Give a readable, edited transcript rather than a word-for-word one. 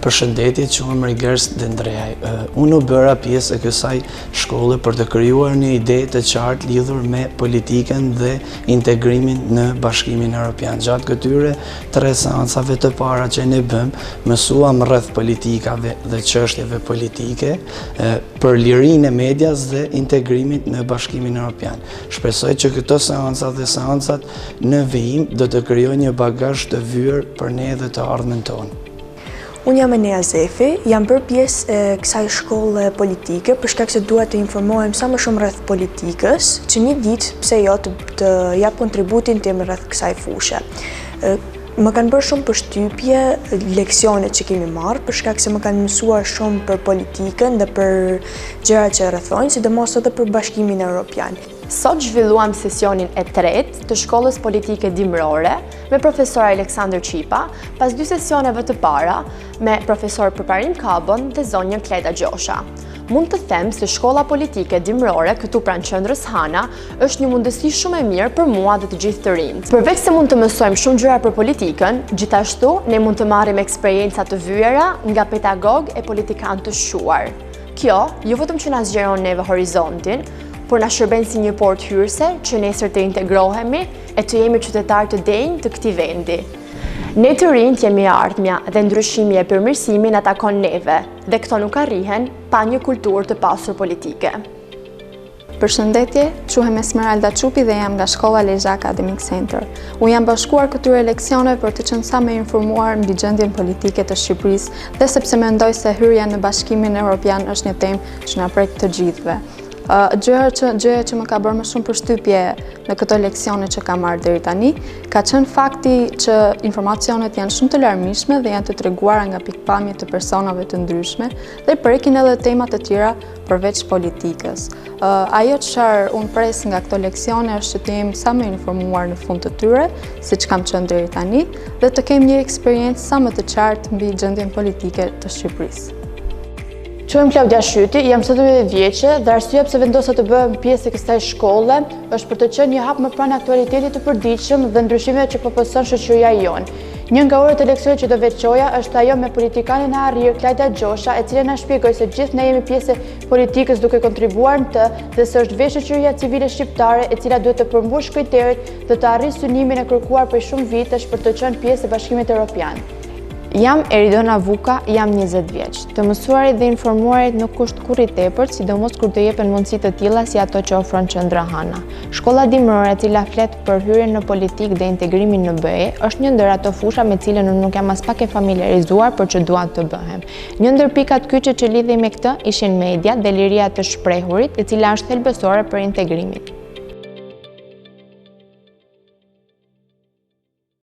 Përshëndetje, quhem Rigers Dendreaj. Unë u bëra pjesë e kësaj shkolle për të krijuar një ide të qartë lidhur me politikën dhe integrimin në Bashkimin Evropian. Gjatë këtyre 3 seancave të para që ne bëm, mësuam rreth politikave dhe çështjeve politike, për lirinë e medias dhe integrimit në Bashkimin Evropian. Shpresoj që këto seanca dhe seancat në vijim do të krijojnë një bagazh të vyer për ne dhe të ardhmen tonë. Unë jam Enea Zefi, jam bërë pjesë e kësaj shkolle politike për shkak se dua të informohem sa më shumë rreth politikës, që një ditë pse jo të jap kontributin tim rreth kësaj fushë. Më kanë bërë shumë përshtypje leksionet që kemi marrë, për shkak se më kanë mësuar shumë për politikën dhe për gjërat që rrethojnë, sidomos edhe për Bashkimin Evropian. Sot zhvilluam sesionin e tretë të shkollës politike dimrore me profesor Aleksandër Qipa, pas 2 sesioneve të para me profesor Përparim Kabon dhe zonjën Kleta Gjosha. Mund të them se shkolla politike dimrore këtu pranë qendrës Hana është një mundësi shumë e mirë për mua dhe të gjithë të rinjt. Përveç se mund të mësojmë shumë gjëra për politikën, gjithashtu ne mund të marrim eksperjenca të vyera nga pedagog e politikanë të shquar. Kjo jo vetëm që na zgjeron neve horizontin, por na shërben si një portë hyrëse që nesër të integrohemi e të jemi qytetarë të denjë të këtij vendi. Ne të rinjt jemi ardhmja dhe ndryshimi e përmirësimi na takon neve dhe këto nuk arrihen pa një kulturë të pasur politike. Përshëndetje, quhem Esmeralda Çupi dhe jam nga shkolla Lezhë Academic Center. U jam bashkuar këtyre leksioneve për të qenë sa më informuar mbi gjendjen politike të Shqipërisë dhe sepse mendoj se hyrja në Bashkimin Evropian është një temë që na prek të gjithëve. Gjëja që më ka bërë më shumë përshtypje në këto leksione që kam marrë deri tani, ka qenë fakti që informacionet janë shumë të larmishme dhe janë të treguara nga pikpamje të personave të ndryshme dhe prekin edhe temat të tjera përveç politikës. Ajo çfarë unë pres nga këto leksione është që të jemi sa më informuar në fund të tyre, siç kam qenë deri tani, dhe të kemi një eksperiencë sa më të qartë mbi gjendjen politike të Shqipërisë. Quhem Klaudia Shyti, jam 17 vjeçe dhe arsyeja pse vendosa të bëhem pjesë e kësaj shkolle është për të qenë një hap më pranë aktualitetit të përditshëm dhe ndryshimeve që po pëson shoqëria jonë. Një nga orët e leksionit që do veçoja është ajo me politikanin e arrir Kleta Gjosha, e cila na shpjegoi se gjithë ne jemi pjesë e politikës duke kontribuar në të dhe se është veç shoqëria civile shqiptare e cila duhet të përmbush kriteret dhe të arrijë synimin e kërkuar prej shumë vitesh për të qenë pjesë e Bashkimit Evropian. Jam Eridona Vuka, jam 20 vjeç. Të mësuarit dhe informuarit nuk është kurrë i tepërt, sidomos kur të jepen mundësi të tilla si ato që ofron Qendra Hana. Shkolla dimrore e cila flet për hyrjen në politikë dhe integrimin në BE është një ndër ato fusha me cilën unë nuk jam as pak e familiarizuar, por që dua të bëhem. Një ndër pikat kyçe që lidhej me këtë ishin media dhe liria të shprehurit, e cila është thelbësore për integrimin.